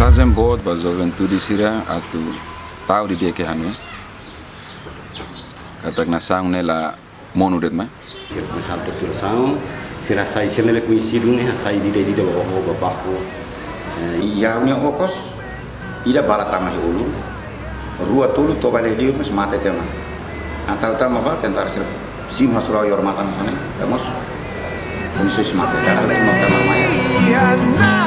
Mensagem boa para a juventude síria atu tahu di dia ke hanu. Katak nasang nela monu det mai. Santo Tursão, será sai se ele conhecido né, sai di bawa babaku. Ia unia okos, ida bala tama ulu, rua tulu to bale liu mas mate tema. Antau tama ba tentar ser sim hasura yor mata sana, temos. Khusus mate cara le mau tama maya.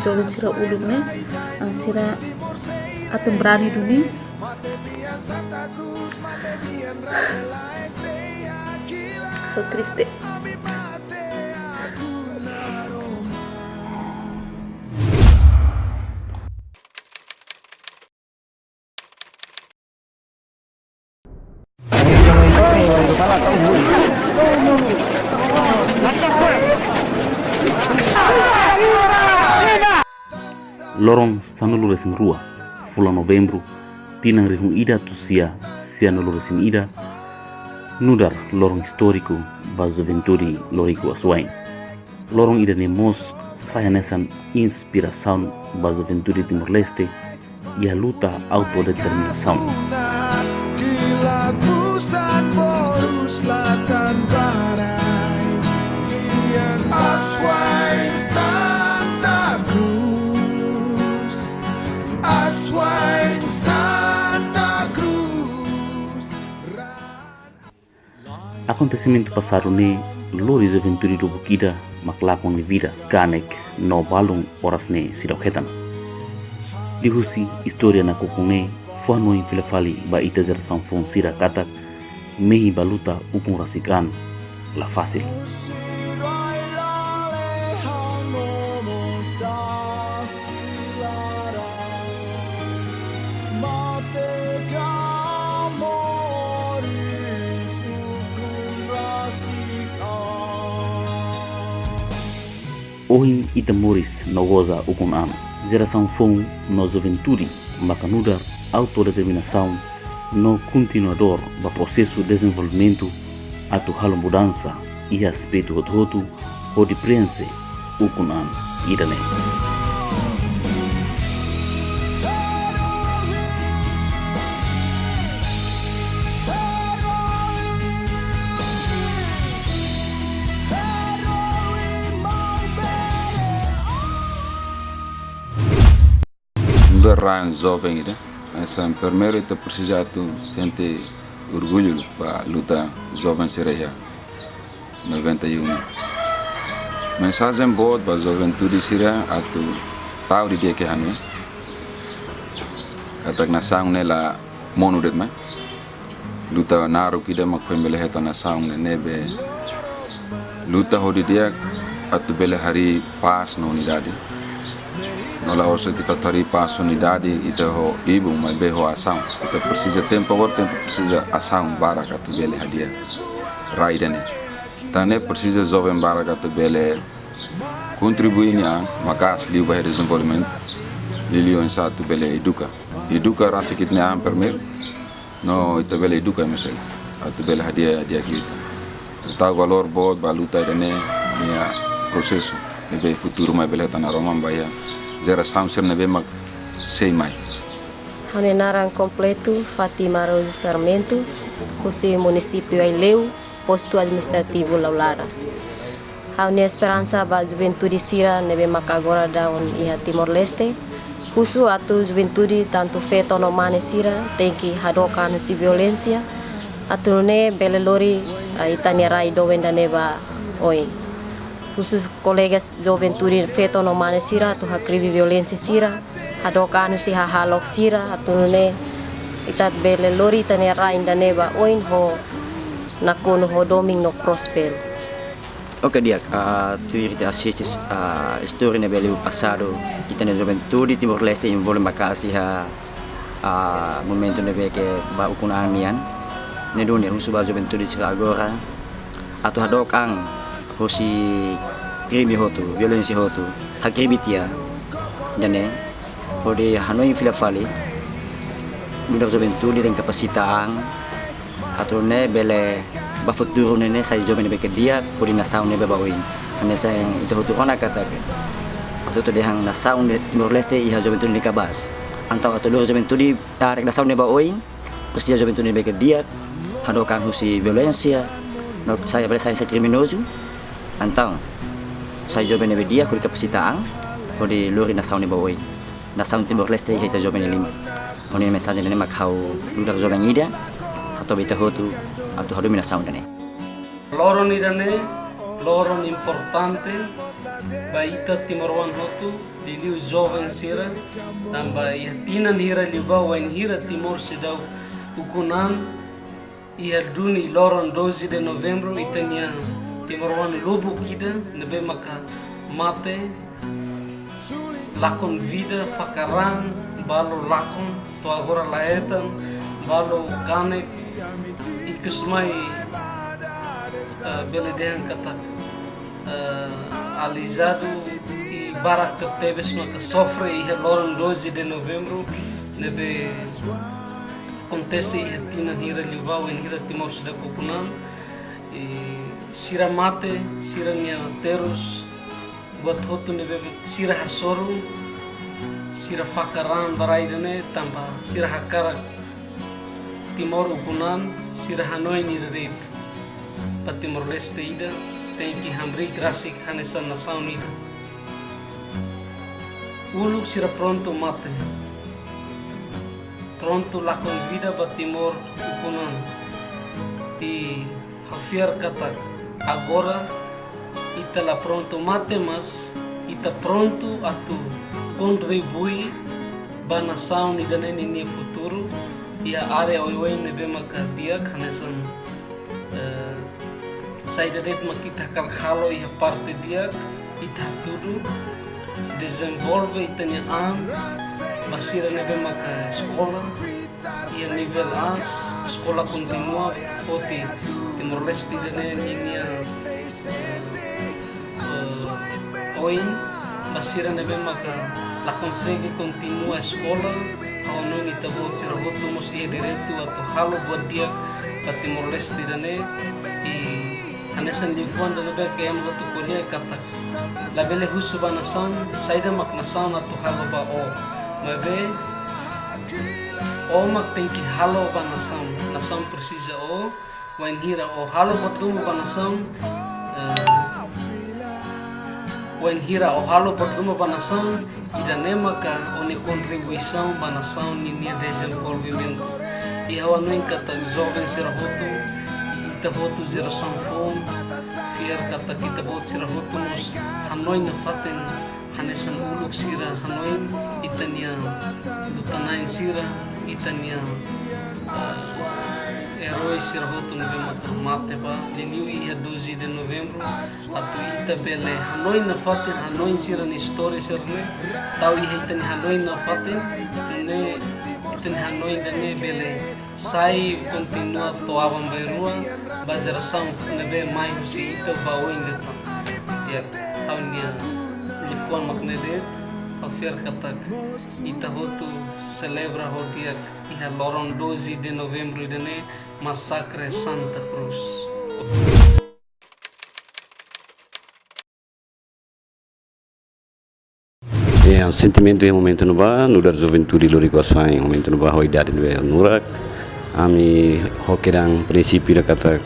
Jolin sira ulumne ang sira atong berani duni o Kriste lorong sanulu resin rua fula novembro tinang rihung ida tusia sianulu resin ida nudar lorong historiku ba juventude loriku aswain lorong ida ne mos sayanesan inspiração ba juventude Timor Leste e a luta autodeterminação. Acontecimento passado ne lori juventude do Bukida maklakon ni vida kanek no balung oras ne sidokhetan dihusi historia na kokune fano in filafali ba ita geração fon sira katak mehi baluta upung rasikan la fácil. Ohin itamoris no goza ukun ano. Geração fon no juventude macanudar autodeterminação no continuador do processo de desenvolvimento atu halo mudança e respeito ao outro o de prense ukun ano idane. Raio jovem, né? Essa primeiro está precisando sentir orgulho para lutar jovem sereia 91. Mensagem boa para a juventude síria atu tahu di dia ke hanu. Katak nasang nela monu det mai. Luta naru kida mak family heta nasang nebe. Luta hodi dia atu bele hari pas no unidade. Nós hoje kita tari pas unidade ita ho ibu mai beho ação kita precisa tempo precisa ação para katu bele hadia raidane tane precisa jovem para katu bele contribuir a makas liu bahaya desenvolvimento lilio em satu bele educa rasa kitne am permit no ita bele educa mesel atu bele hadia kita tahu valor bod baluta dane nia processo nebe futuro mai bele tanah romam bahaya geração ser nebe mag sei mai. Hanenaran completo Fátima Rosa Sarmento, José município Aileu, posto administrativo Laulara. Haune esperança ba juventude sira nebe mag agora da iha Timor Leste. Husu atu juventude tanto feto no mane sira tem que hadokan si violência. Atu ne belelori itania rai do wenda neba oi. khusus colegas juventude feto no mane sira tu hakrivi violência sira hadokanu si hahalok sira atunune itat bele lori tane rain daneba oin ho nakono ho doming no prospero. Ok, dia, tu irte assistes a história na bele passado e tane juventude Timor-Leste envolve makasi a momento nebe que ba ukunanian ne dunia husu ba juventude sira agora atu hadokang hosi krimi hotu violência hotu hakribitia dane ode hanoi fila fali muda juventude tem kapasitaan atu ne bele ba futuro ne sai jovem be ke dia podi nasaw ne be baoin ane sai itu hotu ona kata ke atu to dehang nasaw ne Timor-Leste iha juventude ni kabas antau atau loro juventude tarik nasaw ne baoin pasti juventude be ke dia hadokang hosi violência no saya bele sai criminoso antau saya jovem ne be dia kuri kapasitaan ode lori nasaw ne baoin nasaw Timor-Leste iha jovem ne lima oni mensagem ne makau lugar jovem ida atau beta hotu atau hadu mina sound ne loron idane loron importante baita Timor-Wan hotu liliu jovem sira tamba ia tinan hira liba wan hira Timor sidau ukunan ia duni loron 12 de novembro itania Timor-Wan lubu kida nebe maka mate lakon vida fakaran balo lakon to agora laetan balo kanek ikusmai bele dehan katak alizado e barak tebes maka sofre e loron 12 de novembro nebe acontece e tina hira livau en hira Timor sida kupunan e sira mate sira nia terus buat hotu nebe sira hasoru sira fakaran baraidane tanpa sira hakarak Timor ukunan sira hanoi ni red pa Timor-Leste ida tem que hamri grasik hanesan nasaw ida uluk sira pronto mate pronto lakon vida ba Timor ukunan ti hafiar katak agora ita la pronto mate mas ita pronto atu contribui ba nasaw ida ni futuro ia area oi nebe maka dia kanesan saida det makita kalkhalo ia parte dia ita tudo desenvolve itania basira nebe maka sekolah ia nível as sekolah continua foti Timor-Leste dane ninia oi basira nebe maka la consegue continua sekolah ono ni tabo cerhoto mos ia direto atau halo buat dia pa Timor-Leste dane i hanesan lifuan da be ke am goto kulia kata la bele husu banasan saida mak nasan atau halo ba o mabe o mak tenki halo banasan nasan precisa o wan hira o halo botumu banasan wan hira o halo botumu banasan idane maka oni contribuição banação ninia desenvolvimento e hawa noin kata jovem sira hotu ita hotu zero sanfon fiar kata kita bot sira hotu nos hanoi na faten hanesan uluk sira hanoi itania butanain sira itania herói sira hotu nebe maka mate ba liliu ia 12 de novembro atu ita bele hanoi na faten hanoi sira ni story sira ne tau ia itani hanoi na faten ne itani hanoi dane bele sai continua toavam berua bazeração nebe mai si ita baoin deta ya aunia lifuan maknedet afiar katak ita hotu celebra hodiak iha loron 12 de novembro dane Massacre Santa Cruz. É um sentimento em momento no bar, no dar juventude lorico asai, momento no bar a idade no bar nurak, ami hokerang prinsípio da kata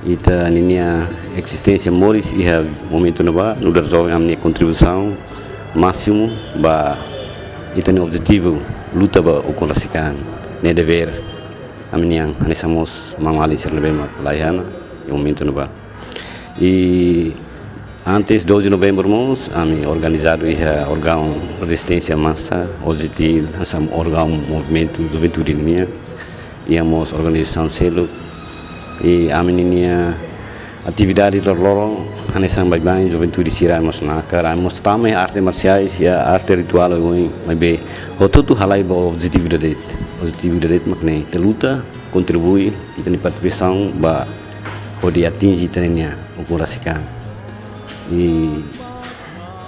ita ninia existência moris e momento no bar, no dar jovem ami contribuição máximo ba ita no objetivo luta ba o conrasikan, ne dever amniang anisamos mamali ser lebih mak layana yang momento no ba e Antes 12 de novembro kami organizado órgão resistência massa, OZITIL, órgão movimento juventude minha, íamos organização selo e a menina atividade lorong hanesan bem juventude sira mas nakar amos também arte marciais e arte ritual oi mas be tudo halai bo positividade makne te luta contribui e tem participação ba pode atingir tenia ocorasikan e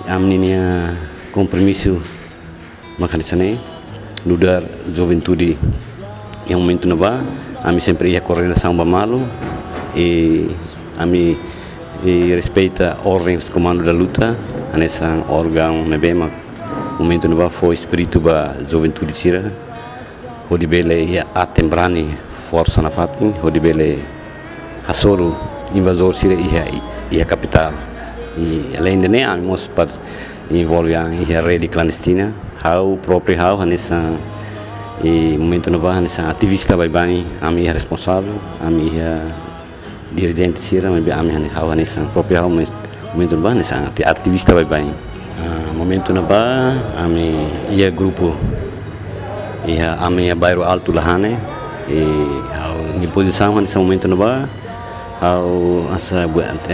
a menina compromisso makanisane lugar juventude em momento nova ami sempre ia coordenação ba malu e ami respeita ordens comando da luta nessa órgão mebema momento nova foi espírito ba juventude sira hodi bele ia atembrani força na fatin hodi bele hasoro invasor sira ia capital e além de né amos para envolver ia rede clandestina how próprio how nessa e momento nova nessa ativista bem ami responsável ami dirigente sira mas ami hawa nessa própria momento nova nessa ativista bem momento nova ami ia grupo ia ami bairro alto lahane e em posição nesse momento nova ao asa buat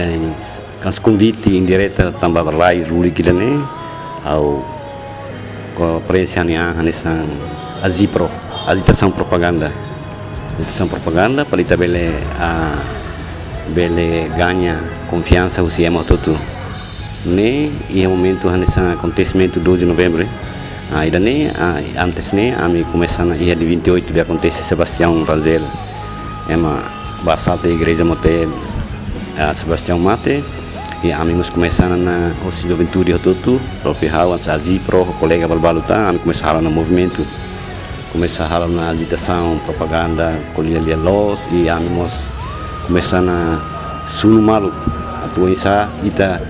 kas convite indireta tambah rai ruli kidane ao ko presiania nessa azipro agitação propaganda palita bele ganha confiança usia mototu ne e momento nessa acontecimento 12 de novembro ainda ne antes ne ami começando ia de 28 de acontece Sebastião Ranzel ema basal da igreja motel Sebastião Mate e amigos começando na juventude tudo próprio hal azipro colega balbaluta ami começaram no movimento começaram na agitação propaganda colher los e amigos começando a sunu malu atu isa ita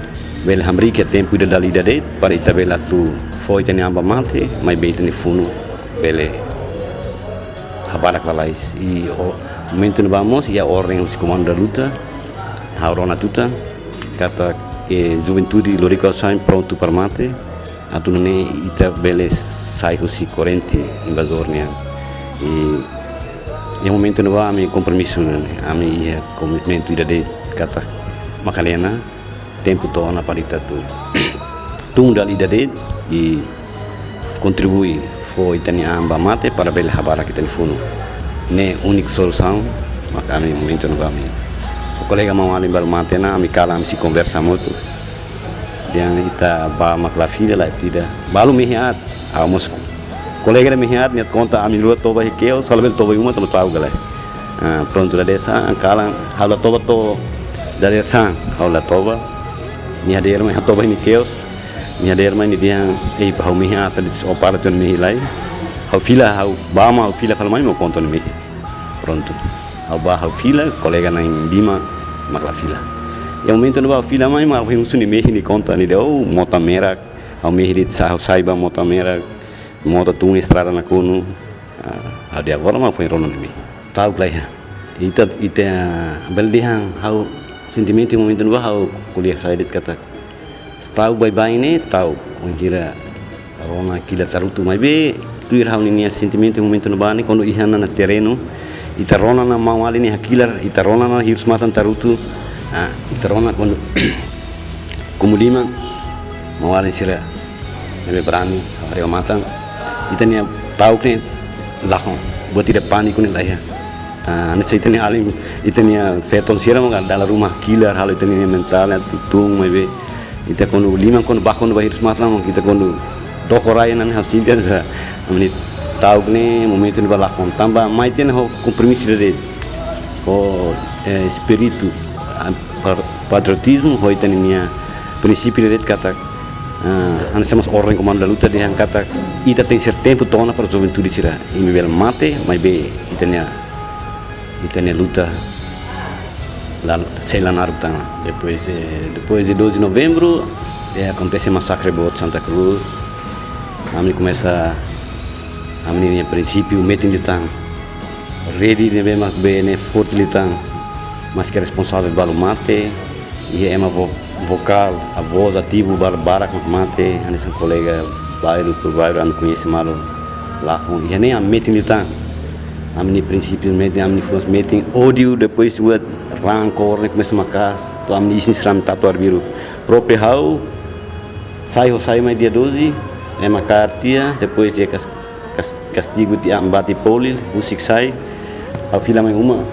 bel hamri que tempo de dali dade para ita bela tu foi tene amba mate mai beit ne funu bele habara kalais e o momento vamos e a ordem os comando da luta a rona tuta kata juventude lorico sai pronto para mate atu ne ita bele sai hosi corrente invasornia e momento no ami compromisso ami commitmento ida de kata makalena tempo to na parita tu dali de e contribui foi tania amba mate para bel habara que telefono ne única solução maka ami momento no ami o colega mau ali bal mate na ami kala ami se conversa muito dia ita ba makla filha lá tida balu mihat amos colega mihat net conta ami rua toba hikeu só bel toba uma tamo tahu galera pronto da desa kala hala toba to dari sang hala toba ni hadir mai toba ni keos ni hadir mai ni dia pahau mihat tadi operator mi lai hau fila hau bama hau fila falmai mo conto ni pronto hau ba hau fila colega na bima makla fila e momento no ba fila mai ma vai usuni me ni conta ni deu mota mera hau me rit saiba mota mera mota tu estrada na kono de agora ma foi rono ni tahu playa ita bel dihang hau sentimento momento no hau kuliah saya dit kata tahu bye ni tahu kira rona kila tarutu mai be tu ir hau ni sentimento momento no bani quando ihana na terreno ita rona na mau ali ni hakilar ita rona na hirus matan tarutu ita rona quando como lima mau ali sira nebe berani hari matan ita ni tahu ni lahon buat tidak panik ni lah ya nesse itani alim itani feton sira mo dalam rumah killer hal itani mental tutung mai ita kono lima kono bakon bahir smatlam kita kono dokorai nan hasil dia sa menit tahu ni momento ni balakon tambah mai ten ho compromisso de o espírito patriotismo ho itani nia princípio de kata nós somos ordem comando da luta de kata ita tem certo tempo tona para juventude sira e me bel mate mai be itania luta lá sei lá na Arutana depois de 12 de novembro acontece massacre bot Santa Cruz a mim começa a menina princípio metem de tang rede de bem bem forte de tang mas que responsável pelo mate e é uma vocal, a voz ativa, barak mate, ane são colega bairro por bairro, ame conhece malo lá com, e nem a meeting de tang, ame ni princípios meeting, ame ni first meeting, ódio depois o rancor, né começa uma casa, tu ame isin seram tato arbiro, próprio hau, sai mais dia 12, é uma cartia, depois dia castigo dia bati poli, musik sai, a fila mais uma,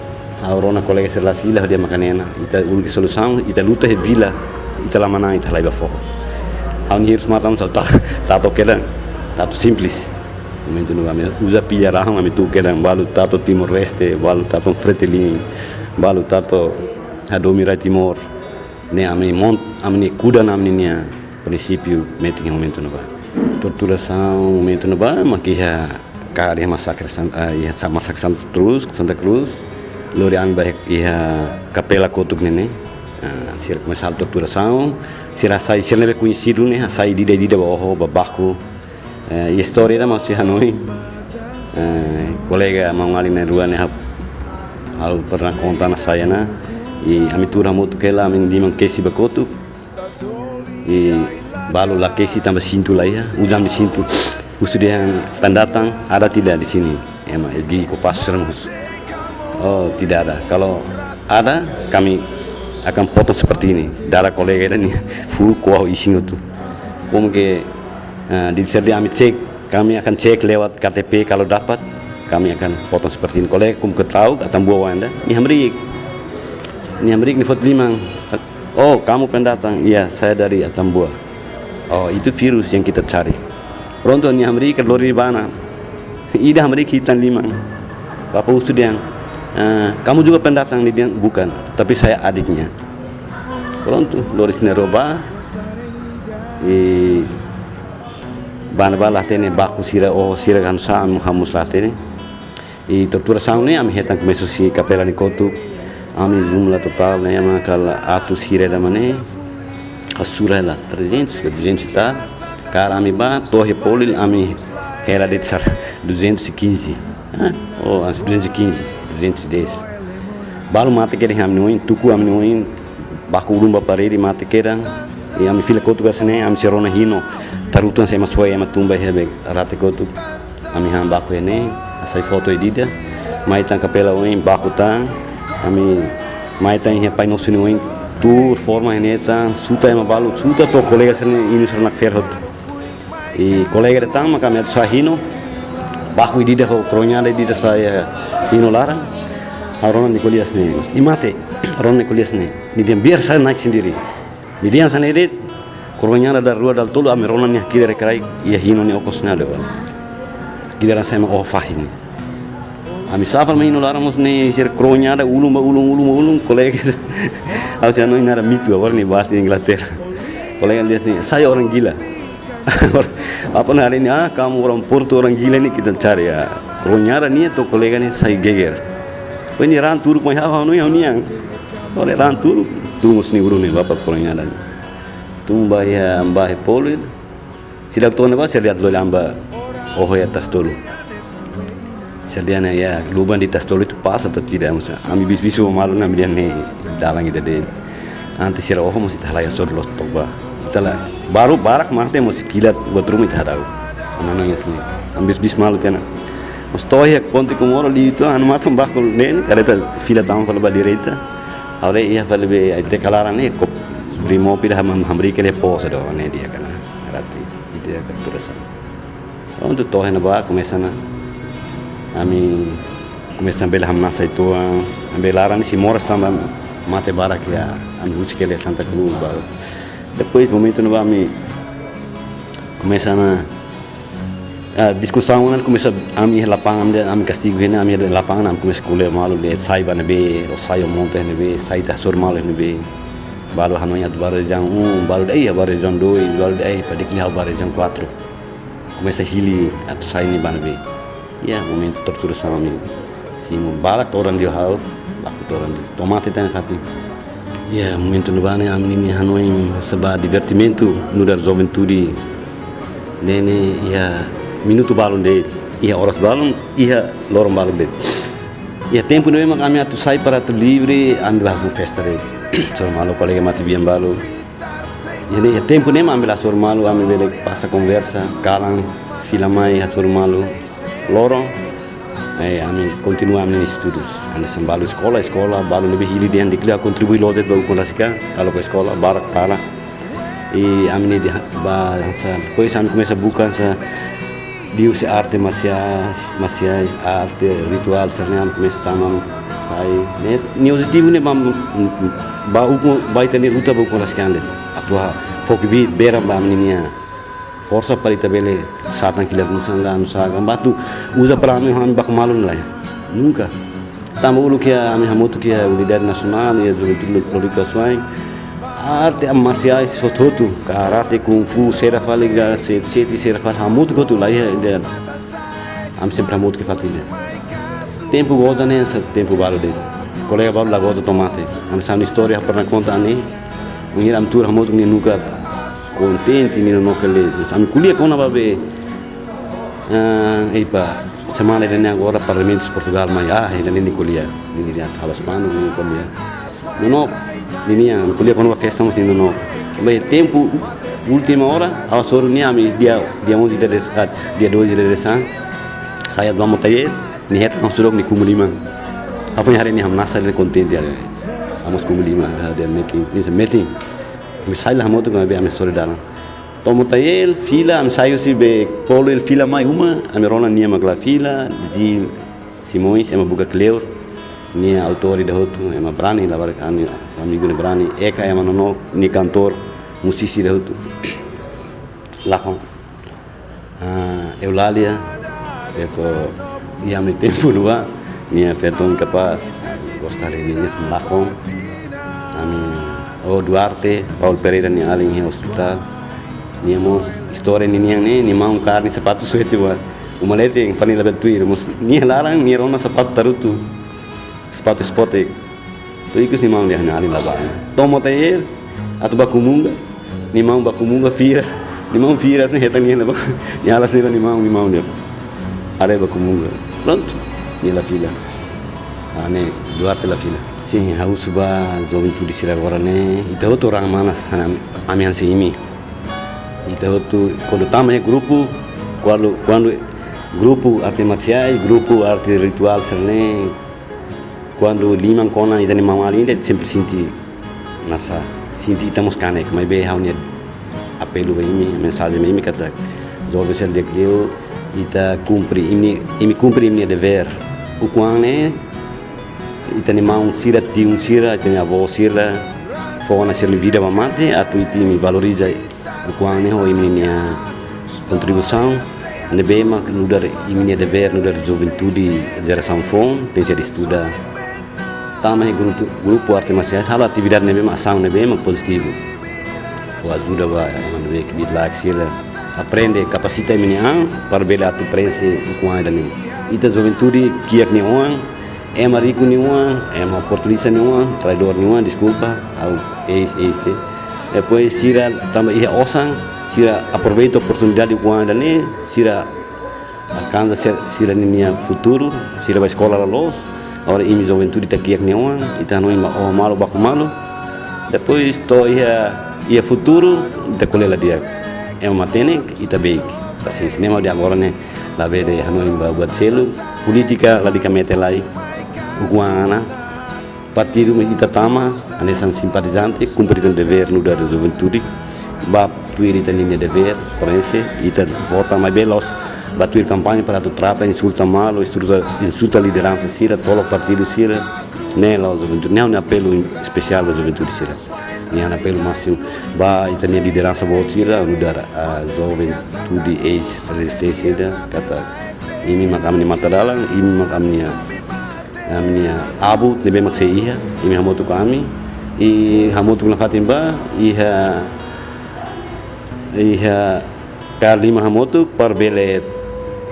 a orona colega ser la fila dia makanena, ita ulgi solução, ita luta he vila, ita la mana ita laiba fo. Hau ni harus matam sa tato kedan, tato simples. Momento no kami usa pilha rahang kami tu kedan, balu tato Timor Leste, balu tato Fretilin, balu tato Adomira Timor. Ne amni kuda namni nia princípio meeting em momento no ba. Torturação momento no ba, makia kari massacre Santa Cruz. Lori ami baik ia capela kotuk nene. Sir começar a torturação, sir sai sir nebe conhecido né, sai de baho babaku. E história da mas Hanoi. Colega mangali na rua né, hal pernah contar na saya na. E ami turah motu kela ami limang kesi bakotuk. E balu la kesi tambah sintu lah ya, ujam di sintu. Usudah yang pendatang ada tidak di sini? Emang SG Kopas Sermus. Oh tidak ada. Kalau ada kami akan potong seperti ini. Darah kolega ini full kuah ising itu. Mungkin di sini kami akan cek lewat KTP kalau dapat kami akan potong seperti ini. Kolega kum ketahu atau buah anda. Ini Amerik ni foto limang. Oh kamu pendatang? Iya saya dari Atambua. Oh itu virus yang kita cari. Pronto ni Amerika lori bana. Ida Amerika hitam limang. Bapak Usudiang. Kamu juga pendatang di dia? Bukan, tapi saya adiknya. Pronto, Loris Neroba, bana latene baku sira kan sam hamus latene. Tortura saune ami hetan começou se capela ni kotu, ami jumla total né ama kala atu sira da mane, asura lá 200 tá, cara ami ba torre polil ami era de 215, oh 215. 210. Balu mate kere hamnoin, tuku hamnoin, baku urumba parede mate kera, e ami fila kotu gasne, ami serona hino, tarutan sema soya matumba hebe rate kotu, ami ham baku ene, asai foto edida, mai tan capela oin baku tan, ami mai tan he pai nosu oin, tur forma ene tan, suta ema balu, suta to colega sene inus nak ferhot. E colega tan maka me sa hino, baku edida ho kronya edida saya Hino larang, orang Nikolias ni, ni mate, orang Nikolias ni dia biar saya naik sendiri. Ni dia sendiri, korbannya ada rua dal tolu, ameronan ni kira kerai, ia hino ni okosnya ada. Kira saya mau ofah ini. Ami safar main larang mus ni sir korbannya ada ulung, kolega. Aku saya ni nara mitu, orang ni bahas di Inglaterra. Kolega lihat ni, saya orang gila. Apa hari ini? Kamu orang Porto orang gila ni kita cari ya. Koronyara ni to kolega ni sai geger. Ini ran turuk mai hawa no yang niang. Oleh ran turuk tungus ni urune bapak koronyara ni. Tumba ya mbah polin. Sidak to ba saya lihat lo lamba oh ya tas dulu. Sediana ya luban di tas dulu itu pas atau tidak masa. Ami bis-bisu malu na milian ni dalang ida de. Anti sira oh mesti halaya sor los toba. Itala baru barak marte mesti kilat buat rumah itu hadau. Anano ya sini. Ambis bis malu tiana. Mas toia ponte com ora ali tu anu matam bakul nene careta fila down para direita agora ia para be te calaran ne ko primo pira hamri ke le posa do ne dia kana rati ide capturação onde toia na ba começa na ami começa bela hamna saitu ambelaran si moras tamba mate barak ya ami busque le Santa Cruz ba depois momento no ba ami começa na discussão começa a minha lapangan ami castigo hena ami lapangan am começa kule malu le sai ba nebe o sai o monte nebe sai ta sur malu nebe balu hanonya baru jang balu dai baru jang 2 balu dai padik ni baru jang 4 começa hili at sai ni ba nebe ya momento torturação ami simo bala toran dia hal baku toran tomate tan fati ya momento no bane ami ni hanoin seba divertimento no dar juventude nene ya minuto balon de ia horas balon ia lorong balon de ia tempo memang kami atu sai para tu livre ambil hasil festa de so malo colega mati biam balu Jadi ya tempo nem ambil asur malu, ambil bele passa conversa, kalang, fila mai asur malu, lorong. Ami continua ambil estudos. Ami sembalo escola, balu lebih ini dia dikira kontribui lotet baru konasika, kalau ke sekolah barak kala. Ami ni dia bahasa, koi kami começa bukan sa diu se arte marciais, arte ritual sernya ami começa tamam sai. Ni positivo ne ba uko baita ni ruta baru konasika ande. Atua fokibi beram ba amninya. Força para itabele satan kila musanga nusaga batu usa para ami ham bak malun lah nunca tamu ulu kia ami hamotu kia unidade nasional ya juventude lorico swai arte marciais sototu karate kung fu sera faliga seti sera fal hamotu gotu lah ya dia am sempre hamotu que fatilha tempo goza nessa tempo baru de colega baru lá goza tomate am sam história para contar ani unir am tur hamotu ni nunca contente ni no feliz. Ami kuliah kona babe semana ini agora Parlamento de Portugal mas ainda nem kuliah ni dia fala espanhol ni kuliah no ni ami kuliah kona festa mas no bae tempo última hora a soro ni ami dia 11 dia 12 de dezembro saya dua motaye ni het não surok ni kumulima apa hari ni ham nasa ni contente dia amos kumulima dia meeting Misalnya hamu tu kami ambil solidar. Tomo tayel fila am saio si be polo el fila mai uma am rona nia magla fila Gil Simões ema buka Cleur nia autori da hotu ema Brani la bar ami amigo ne Brani eka ema no ni cantor musisi da hotu lakon Eulalia eko ia me tempo lua nia feton capaz gostar de niños lakon ami Duarte, Paulo Pereira ni aling hi hospital. Ni amos história ni niang ni mau carne sapato suete wa. Umalete yang pani label tuir amos ni larang ni rona sapato tarutu. Sapato spote. Tu ikus ni mau ni aling laba. Tomo tayer atu bakumunga. Ni mau bakumunga fira. Ni mau fira ni hetang ni laba. Ni alas ni mau ni. Are bakumunga. Pronto. Ni la fila. Ane Duarte la fila. Sim, harus ba juventude sira agora né. Então tu orang mana ami hansi imi. Então tu quando tama grupo, quando grupo arte marciais, grupo arte ritual serne, quando liman kona itani mamali inde sempre sinti nasa sinti estamos canek, mas bem haunia apelo imi mensagem imi kata jovem sel de Cleo ita cumpre imi dever. O qual né itani mau sira tiun sira itani avó sira fona ser vida mamate atu itimi valoriza o qual ne ho minha contribuição ne bema nudar minha dever nudar juventude geração fon tem ser estuda tama grupo arte marciais hala atividade ne bema ação ne bema positivo o ajuda ba manu que bit like sira aprende capacita minha para bela atu prese o qual ne ita juventude kiak ne on é marico nenhuma, é uma oportunista nenhuma, traidor nenhuma, desculpa, ao este. Depois, sira também é osang, sira aproveita a oportunidade quando né, sira alcança sira ninha futuro, sira vai escola lá los, agora imi juventude tá aqui nenhuma, então não ima o malo baco malo. Depois to ia futuro, tá colela dia, é uma tênis e tá bem, assim, cinema de agora né, lá verde hanoi buat selo, política lá de camete lá Guana, partido ita tama, anesan simpatizante, cumprir o dever no da juventude, batuir ita linha de dever, forense, ita vota mais belos, batuir campanha para tu trata, insulta mal, insulta a liderança sira, todo partido sira, nela a juventude, não é um apelo especial da juventude sira, não é um apelo máximo, ita linha liderança vota sira, no da juventude ex-resistência sira, kata, ini makam ni matadalang, ini makam ni minha abu nebe makse iha imi hamotu kami I hamotu na fatimba iha kali hamotu par bele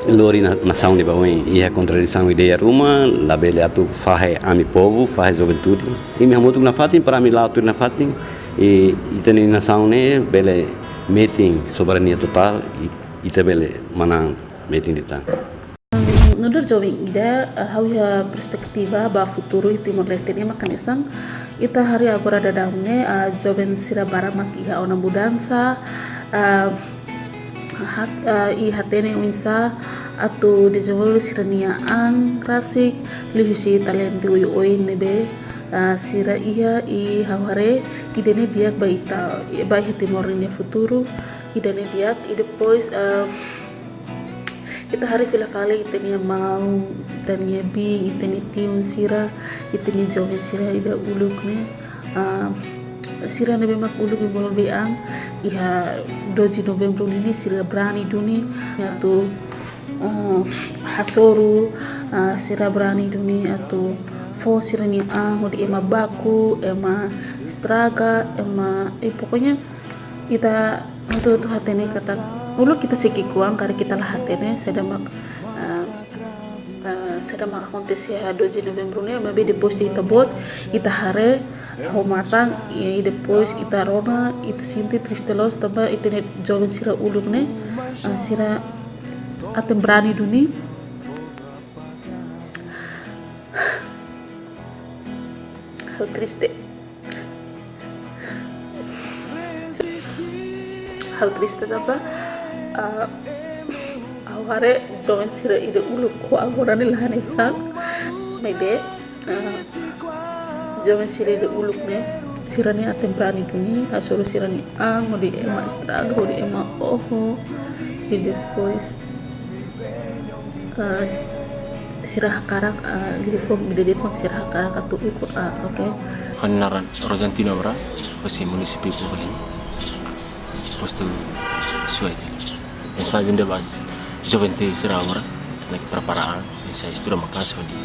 lori na saúde bawin iha contradição ideia ruma la bele atu fahe ami povo fahe juventude imi hamotu na fatim para mi la na fatim e itani na saúde bele meeting soberania total ita bele manang meeting dita Nudar jovem ida hau perspektiva ba futuro Timor Leste ni makan esang ita hari agora dadamne joben sira baramak iha ona mudansa i hatene unsa atu desenvolve sirania ang klasik lihusi talent uyu oin nebe sira iya i haware idene diak baita bai hetimorine futuro idene diak i depois ita hari fila fale itenia mau itenia bing itenia tiun sira itenia joven sira ida ulukne sira nebe mak uluk involve ang iha 12 Novembro ini sira berani duni yaitu hasoru sira berani duni atau fo sira ni ang di ema baku ema straga ema pokoknya kita untuk hatene kata ulu kita seki kuang karena kita lah hatene sedang akontesi 12 Novembro ni mabe depois di tabot ita hare homatang i depois ita rona ita sinti tristelos tamba ita joven sira uluk ne sira atem berani duni how triste tamba aware joven sira ida uluk ko agora ni lahane sak maybe joven sira ida uluk ne sira ni atem berani duni asoro sira ni ang di ema estraga di ema oho di depois sira hakarak di form dedet mak sira hakarak atu ukur okay Hanaran Rosantino Mara Osi munisipi Pubalin posto suai essa agenda base jovente será agora na preparar essa estrutura makaso di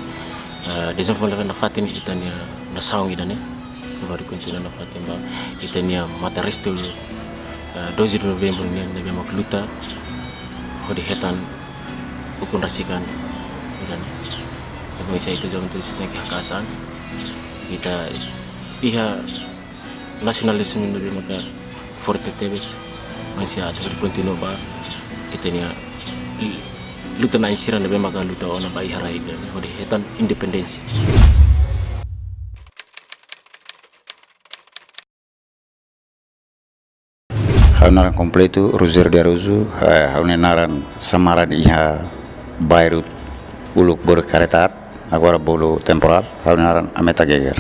desenvolver na fatin itania na saung idane baru continua na fatin ba itania mataristo 2 de novembro ni na bemak luta hodi hetan ukun rasikan idane Kung isa ito jovente sa hakasan kita iha nasionalisme na maka forte tebes masih ada continua ba itania luta na insira na maka luta ona ba iha rai dan hodi hetan independensi Haunaran completo Roser de Arozu haunaran samaran iha Beirut uluk berkaretat agora bolo temporal haunaran ameta geger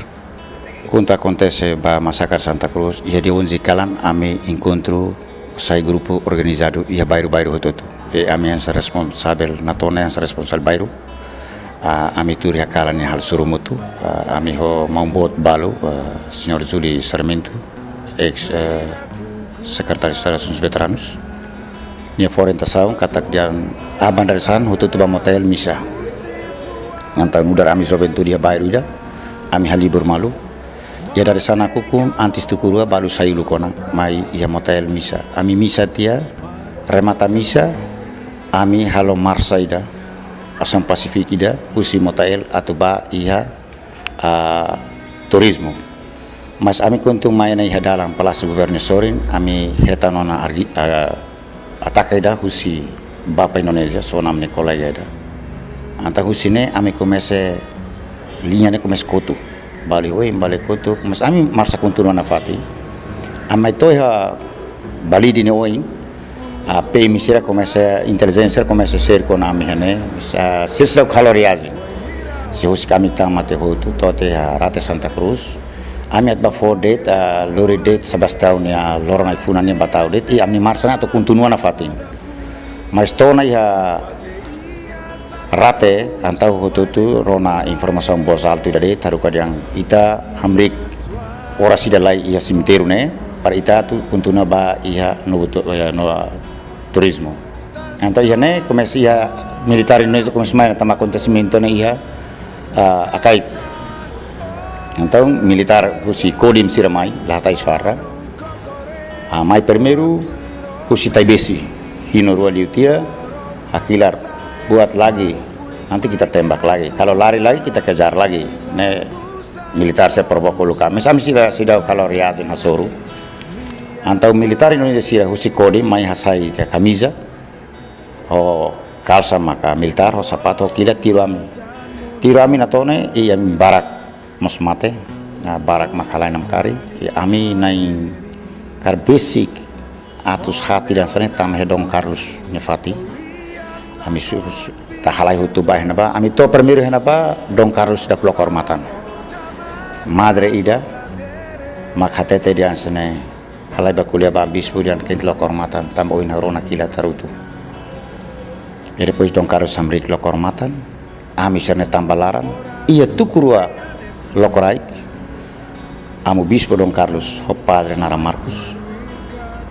Conta acontece ba Massacre Santa Cruz e de 11 calan ame encontro sai grupo organizado e bairro hototo e ame yang responsável na tona yang responsável bairro ame turi akalan ni hal surumutu ame ho mambot balo senhor Juli Sarmento ex secretario de Relações Veteranos ni orientação katak dian abandarisan hototo ba motel misa nganta mudar ame juventude bairro ida ame halibur malu ya dari sana kukum antis tukurua balu sayu lukona mai ia motel misa ami misa tia remata misa ami halo marsa ida asam pasifik ida usi motel atau ba ia turismo mas ami kuntu mai na iha dalam Palácio Governadorin ami hetanona ataka ida usi bapa Indonesia sonam ne kolega ida anta husine ami komese linha ne komese kotu bali koto mas ami marsa kuntuno na fati amai toiha bali dine oin pe misira komesa intelijensia komesa ser kon ami hane sisra kaloriazi se us kami tamate hotu tote rate Santa Cruz ami at ba for date lori date 11 tahun ya lorong ifuna ni batau date ami marsa na to kuntuno na fati mas tona ya rate antau hututu rona informasi bosal tu dari taruka yang ita hamrik orasi dalai ia simiteru ne para ita tu kuntuna ba ia no turismo antau ia ne komesi ia militar Indonesia komesi mai tama acontecimento ne ia akait antau militar husi kodim siramai latai suara mai primeiro husi taibesi hinurua liutia akilar buat lagi nanti kita tembak lagi kalau lari lagi kita kejar lagi ne militer saya provokolu kami sami sudah kalau riazin hasoru antau militer Indonesia husi kodi mai hasai kamisa ho kalsa maka militer ho sapato kila tiru ami natone iya barak mos mate barak makalai nam kari ami nai kar basic atus hati dan sana tam hedong karus nyefati ami tahalai hutu bah naba ami to permiru naba dong karus dak lokor matan madre ida makhatete dia sana halai bakulia ba bisbu dan kent lokor matan tambo ina rona kila tarutu depois dong karus samrik lokor matan ami sana tambalaran ia tukurua lokorai amu bispo Don Carlos ho padre nara Marcus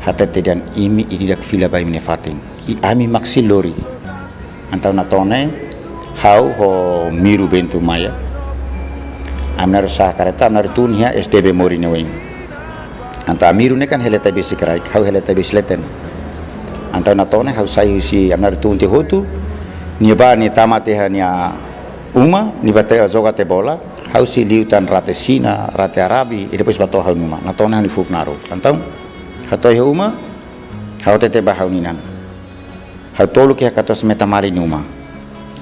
hatete dan imi ididak fila bai minefating I ami maksi lori antau natone hau ho miru bentu maya amnar sah kareta amnar tunia SDB mori newing anta miru ne kan heleta besi kerai hau heleta besi leten antau natone hau sayu si amnar tunti hotu niba ni tamate hanya uma ni bate zoga te bola hau si liutan rate sina rate arabi ide pos bato hau numa natona ni fuk naro antau hatoi uma hau tete ba hau ninan hau tolu ke katos metamali numa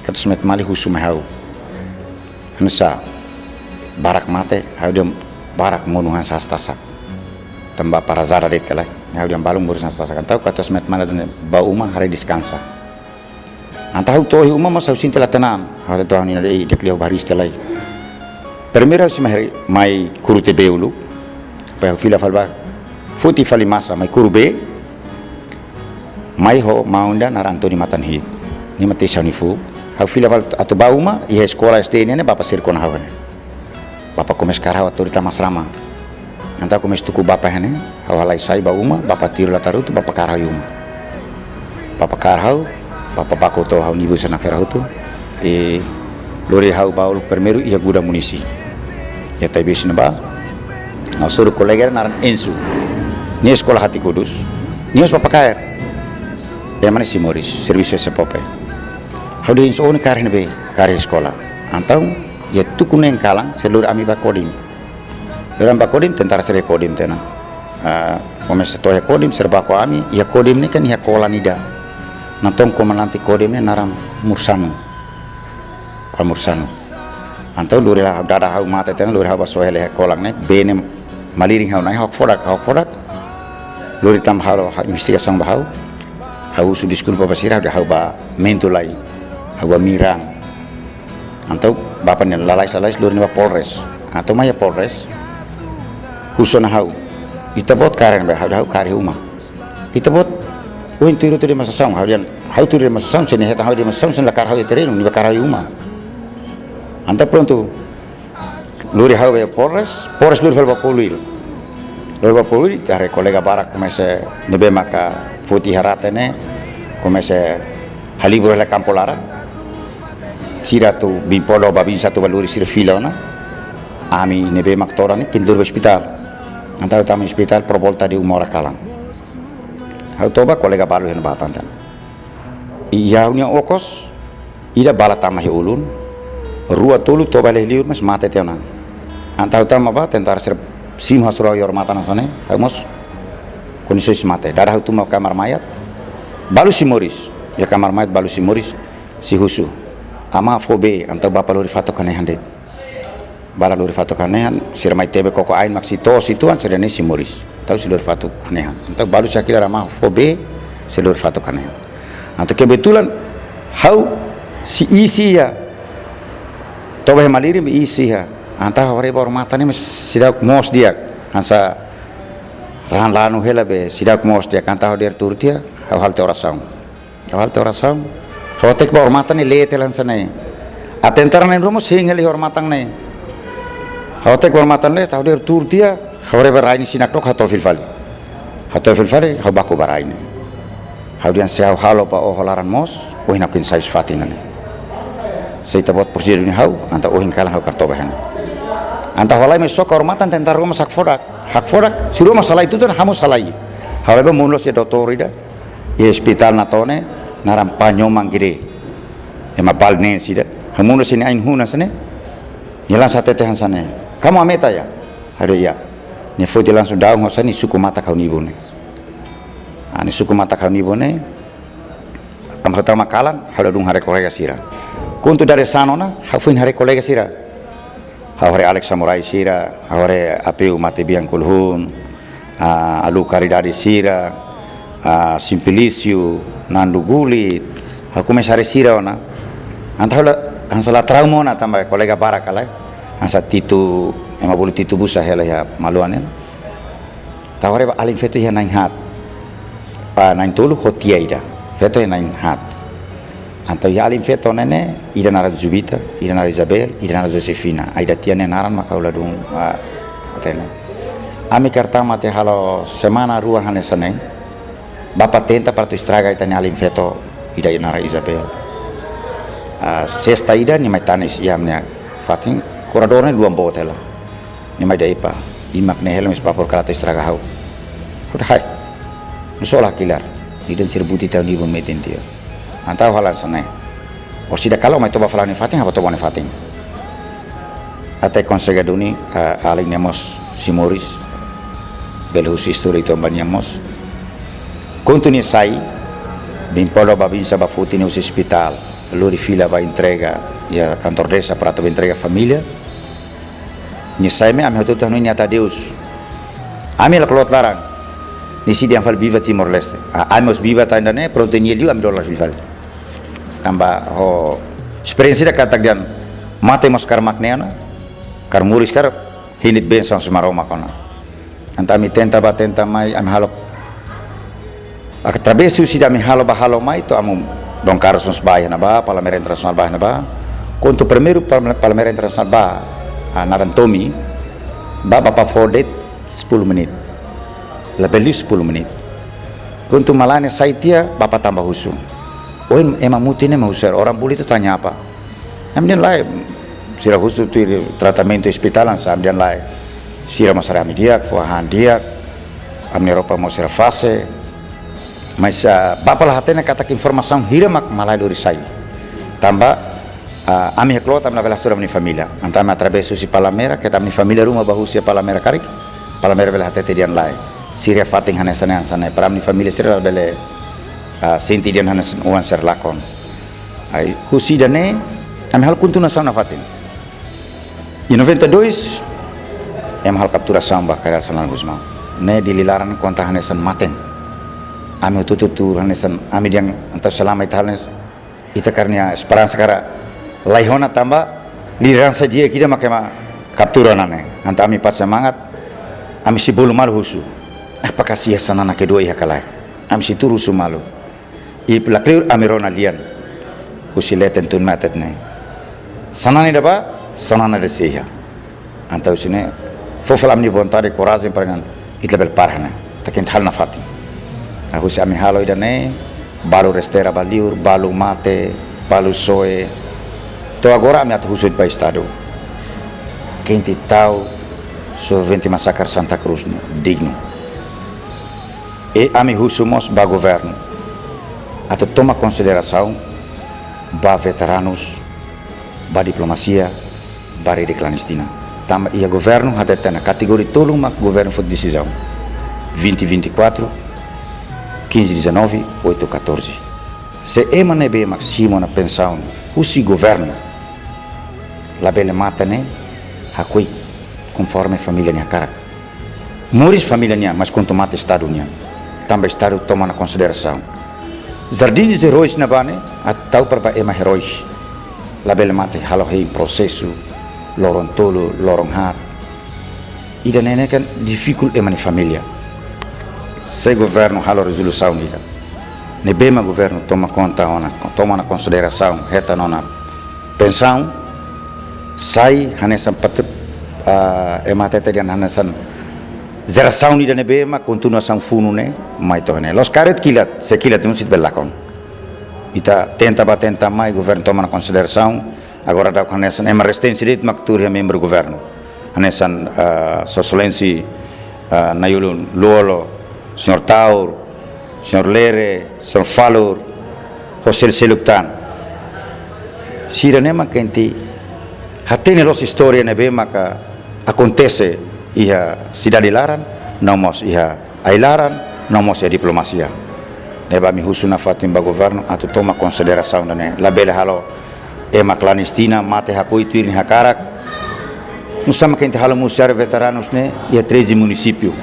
katos metamali husuma hau hansa barak mate hau dem barak monuhan sastasak tamba para zara det kala hau dem balung burusan sastasak antau katos metamali ba uma hari diskansa antau tohi uma masau sintela tenan hau to ni dei dek liau baris telai primeiro si mai kurute beulu pa fila falba futi fali masa mai kurube mai ho maunda narantoni matan hit ni mate sanifu hau fila fal atau bauma ia sekolah SD ni bapa sirkon hawan bapa komes karau autorita masrama anta komes tuku bapa hene hau halai sai bauma bapa tiru lataru tu bapa karau yuma bapa karau bapa bako to hau nibu sana kerau tu lori hau baul primeiro ia guda munisi ya taibis naba suruh kolega naran ensu ni sekolah hati kudus ni os papakair ya mana si Moris servisi sepope hau di ensu oni karin be karir sekolah antau ya tukunen kalang seluruh ami bakodim dalam bakodim tentara sere kodim tena komes toya kodim serba ko ami ya kodim ni kan ya kola nida nantong komandanti kodim ni naram mursanu Mursanu antau luri lah dada hau mata tena luri hau basohele kolang ne bene maliring hau nai hau fodak luri tam hau investigasi bahau hau su diskul bapa sirah hau ba mentulai hau ba mirang antau bapa ne lalai salai luri ne Polres atau maya Polres husona hau itabot karen ba hau kari uma itabot uin tiru tu di masa sang hau tiru di masa sang sini heta hau di masa sang sen lakar hau terenu ni bakar hau uma anta pronto luri hau ya Polres luri falba poluil tare kolega barak komese nebe maka futi haratene komese halibur la campolara siratu bimpolo babin satu baluri sir filona ami nebe maktorani kindur hospital anta utama hospital provolta di umora kalang hau toba kolega baru yang batan tan iya unya okos ida bala tamahi ulun rua tolu to bale liur mas mate tiana anta utama ba tentar ser sim hasro yor mata nasane hamos kondisi mate darah itu mau kamar mayat balu si Moris ya kamar mayat balu si Moris si husu ama fobe anta bapa lori fato kane hande bala lori fato kane sir mai tebe koko ain maksi to situan sedane si Moris tahu si lori fato kane anta balu sakira ama fobe si lori fato kane anta kebetulan hau si isi ya tobe maliri bi isi ya anta hore bor matane sidak mos dia hansa ran lanu hela be sidak mos dia anta hoder turtia hal te oração hotek bor matane letelan sane atentar nen rumos hingeli hormatang ne hotek bor matane hoder turtia hore beraini sinak tok hatol filfali habako baraini haudian siau halo pa o holaran mos o hinakin sais fatinane saya tabot prosedur ni hau anta ohin kalah hau kartoba hana anta holai mesok kehormatan tentara rumah hak fodak si rumah salah itu tuh hamu salai hau leba mulos ya doktor ida ya hospital natone naram panyomang gede ema balne sida hamulos ini ain huna sane nyelan sate tehan sane kamu ameta ya ada ya ni foto langsung daun hosani suku mata kau nibone ani suku mata kau nibone tam kalan hau dung hare korea sira kuntu dari sanona hafuin hari kolega sira hore Alex Samurai sira, hore Apeu Mate Biang Kulhun, Alu Karidadi sira, Simplicio, Nandu Gulit, aku mesare sira ona. Antahula hansala trauma na tambah kolega Barakalai, hansa Titu, ema bulu Titu busa hela ya maluanen. Taware ba aling fetu ya naing hat. Naing tulu hotia ida, fetu ya naing hat. Antau ya aling fetu nene, ida nara Zubita, ida nara Isabel, ida nara Josefina. Aida tiane naran maka uladung atene. Ami kartama te halo semana rua hanesane. Bapa tenta para tu estraga itani aling feto ida nara Isabel. Sesta ida ni mai tanis iamnya fatin koradornya dua botela. Ni mai daipa imak ne helmis papor kala tu estraga hau. Udah hai. Musola kilar. Idan sirbuti tahun ibu metin dia. Antau halan sanai. Osida kalau mai toba falani fatin apa toba ne fatin. Atai konsega duni aling nemos Simoris. Belhus histori tombaniamos. Contuni sai bimpolo babinsa bafuti ne usi hospital. Lori fila ba entrega ya kantor desa prato entrega familia. Ni sai me ame hotu tanu nyata Deus. Ame la klot larang. Ni si diam fal viva Timor Leste. Amos viva tandane pronto ni liu am dollar fil. Tamba ho experiência da katagan mate mos kar makneana kar muris kar hinit ben sans maroma kona. Antami tenta mai am halop. Através do cidade halo mai to amu Don Carlos nos baia na ba, Palmeira Internacional baia na ba. Quanto primeiro Palmeira Internacional ba, Narantomi, ba para fordet 10 menit. Lebih 10 menit. Quanto malane saitia, bapa tambah husu. Oin emang mutine mau ser orang buli itu tanya apa? Amdian lai, sira husu tu tratamento hospitalan samdian lai. Sira masara amidiak, fuahan diak, amni Eropa mau sira fase. Mas bapa lah hatena kata informasi hiramak malai lori sai. Tambah ami heklo tam na vela sura mini familia. Antama através si Palmeira, que tam ni familia rumah bahusia Palmeira karik. Palmeira vela hatete dian lai. Siria fating hanesane hanesane. Para mini familia siria bele senti dian hanes uan ser lakon. Ai husi dane ami hal kuntuna sauna fating. Em 92 em hal capturação ba Karel Sanal Gusmão. Ne dililaran konta hanesan maten. Ami tututur hanesan ami yang antar selama itahanes ita karnia esperança kara laihona tamba liran saja kita makema captura nane anta ami pat semangat ami si bolu malu husu apakah sia sanana kedua iha kalai ami si turu su malu i plaklir ami rona lian husi leten tun matet ne sanani daba sanana de sia anta usine fofal amni bontade coragem parangan itlabel parhana takin hal nafati. Aku si ami halo idane balu restera baliur balu mate balu soe to agora ami atu husut pa estado quente tau so 20 massacre Santa Cruz no digno e ami husumos ba governo atu toma consideração ba veteranos ba diplomacia ba rede clandestina tamba ia governo hata na kategori tolong mak governo foi decisão 2024 15-19, 8-14. Se ema nebe maximo na pensão, o si governa, la bele mata ne, hakui, conforme família nia cara. Moris família nia, mas quanto mata estado nia, também estado toma na consideração. Jardins heróis na bane, atau para ema heróis, la bele mata halo hei processo, lorong tolo, lorong hat. Ida nene kan dificult ema ni família. Se governo halo resolução ida ne bema governo toma conta ona toma na consideração reta nona pensão sai hanesan pat ematete dian hanesan geração ida ne bema continuação funu ne mai to ne los caret kilat se kilat não se belakon ita tenta mai governo toma na consideração agora da hanesan ema resistência dit maktur membro governo hanesan sosolensi na yulun luolo Senhor Taur, Senhor Lere, Senhor Falur, José Seluktan. Sira nema kenti hatene los historia nebe maka acontece iha cidade laran, não mos iha ailaran, não mos iha diplomacia. Neba mi husuna fatim ba governo atu toma consideração dane la bela halo ema clandestina mate hakui tuir ni hakarak Nusama quem halo musar veteranos né e 13 município.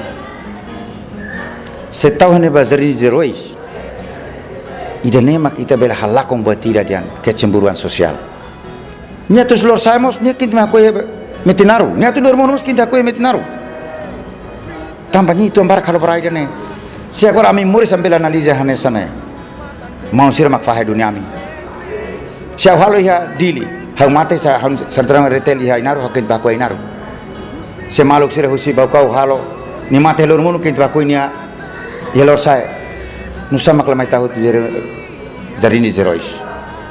Setau ne bazari zerois. Ida nemak ita bela halakon batira dian kecemburuan sosial. Nya tus lor saimos nya kinti makoy metinaru. Nya tu lor monos kinti makoy metinaru. Tampani itu ambar kalau berai ne. Si agora ami muri sambil analiza hanesane. Mau sira mak fahe dunia ami. Si halo ya dili. Hang mate sa hang sartrang retel ya inaru hakin bakoy inaru. Si maluk sira husi bakau halo ni mate lor mono kinti bakoy nya ya lor sai. Nusa mak lamai tahu zarini zerois.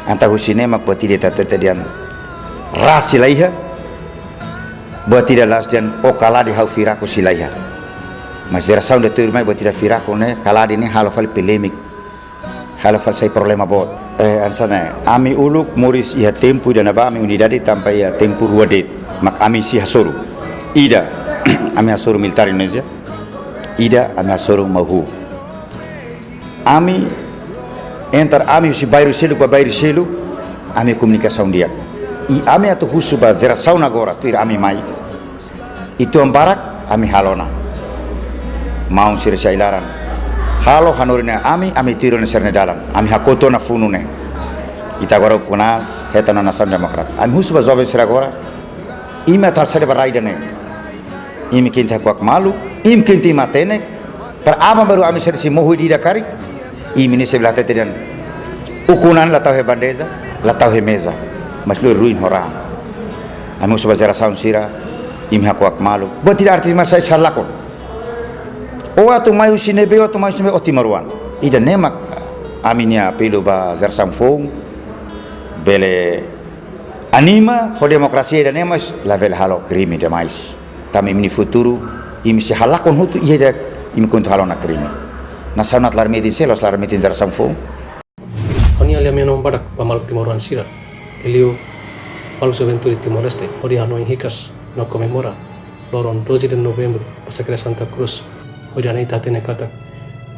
Anta husine mak buat tidak tertedian ras silaiha. Buat tidak las dan okala di hau firaku silaiha. Mas era sound tu mai buat tidak firaku ne kala di ni halo fal polemik. Halo fal sai problema bot. Ansana ami uluk muris iha tempu dan aba ami unidade tanpa ya tempu ruadet. Mak ami si hasuru. Ida ami hasuru militar Indonesia. Ida ami hasuru mahu. Ami entar ami si bairro selu pa bairro selu ami komunikação dia e ami atu husu ba geração agora tu ami mai itu ambarak ami halona mau sir sailaran halo hanorina ami tiro na serne dalan ami hakoto na funune ita agora kunas heta na nação demokrat ami husu ba jovem sir agora ime atar sade baraida ne ime kinta kuak malu im kinti matene per ama baru ami sir si mohu di dakari ime ni sebelah teten ukunan la tahu bandeza la tahu meza mas lu ruin orang anu sebagai rasa sira imha kuak malu buat tidak arti mas saya salakon o atu mai usine be atu mai usine otimaruan ida nemak aminia pelo ba zersam fong bele anima ho demokrasi ida nemas la vel halo krimi de mais tami mini futuro imi si halakon hutu ida imi kuntu halona krimi na sanat larmetin selos larmetin zersam fong Honia lia menon badak pamaluk Timoruan sira. Elio Palu Juventude Timor Leste. Ori hanoi hikas no comemora loron 12 de novembro pasakira Santa Cruz. Ori anai tatene kata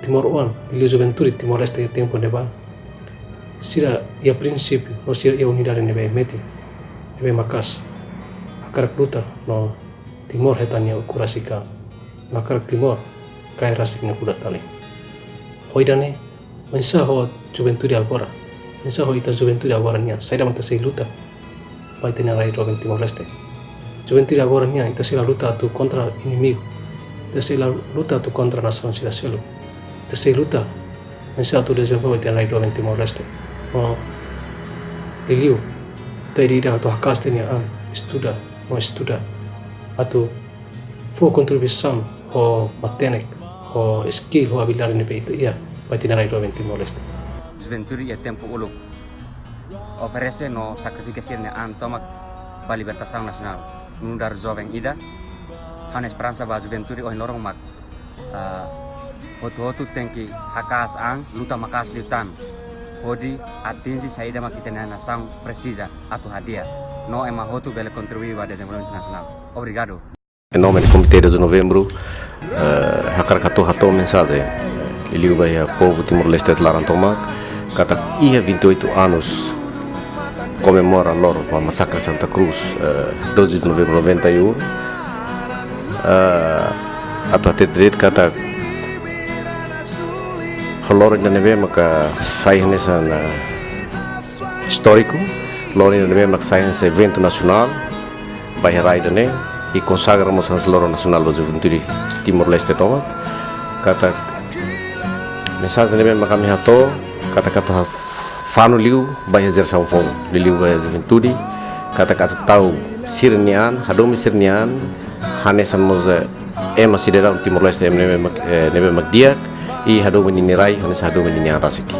Timoruan Elio Juventude Timor Leste tempo neba. Sira ia prinsipio no sira ia unidade nebe meti. Nebe makas. Akarak luta no Timor hetania kurasika. Akarak Timor kai rasik na kuda tali. Hoidane mensaho Juventude agora. Mensaho ita Juventude agora nia. Saya dapat sei luta. Vai ter rai Robin Timor Leste. Juventude agora nia ita sila luta tu contra inimigo. Ita sila luta tu contra nação sila selo. Ita sila luta. Mensaho tu desenvolve vai ter rai Robin Timor Leste. No Elio ita irida tu hakaste nia estuda, no estuda. Atu fo contribuição ho matenek, ho skill, ho habilidade ne peita ia. Vai ter rai Robin Timor Leste. Juventude é tempo uluk oferece no sacrificação ne antomak para libertação nacional nundar jovem ida han esperança ba Juventude oi lorong mak hotu tem que hakas ang luta makas liutan hodi atinsi saída mak kita nação precisa atu hadia no ema hotu bele contribuir para desenvolvimento nacional. Obrigado. Em nome do Comitê de Novembro, hato mensagem. Ele vai ao povo Timor-Leste de Larantomac, kata ia 28 anos comemora loro a massacre Santa Cruz, 12 de novembro de 91. Atau direito kata loro ainda neve maka sai nessa histórico, loro ainda neve maka sai nesse evento nacional, vai raida né e consagramos as loro nacional do Juventude Timor-Leste Tomac, kata mensagem neve maka mi hato kata-kata fano liu vai exercer um fogo liu vai Juventude kata-kata tahu sirnian hadomi sirnian hanesan moza ema sidera Timor-Leste neve magdiak e hadomi nirai hanes hadomi nian rasiki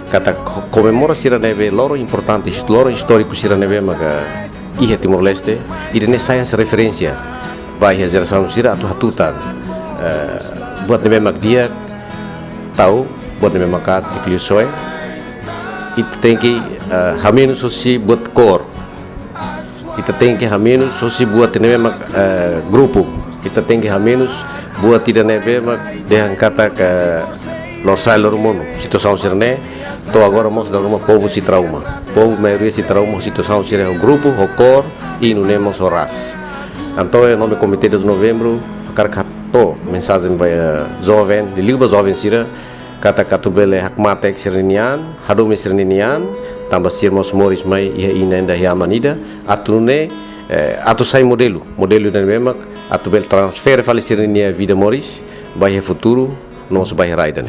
kata comemora sira neve loro importante loro histórico sira neve maga ia Timor-Leste e dene science referência vai exercer um sira atu hatutan buat neve magdiak tahu buat neve makat ikliusoe itu tem que haminu sosi buat core kita tem que haminu sosi buat neve grupo kita tem que haminu buat tidak neve dengan kata ke lorsai lormono situação sirne to agora mos da rumah povo si trauma povo maioria si trauma situação sirne o grupo o core e no nemos o ras Então, em nome do Comitê de Novembro, carcatou mensagem para jovem, de liga jovem sira, kata katubele hakmatek sirinian, hadome sirinian, tambah sirmos moris mai ia inenda ia manida, atrune atu sai modelo dan memang atubel transfer fali sirinian vida moris, bahaya futuro, nosso bahaya raidan.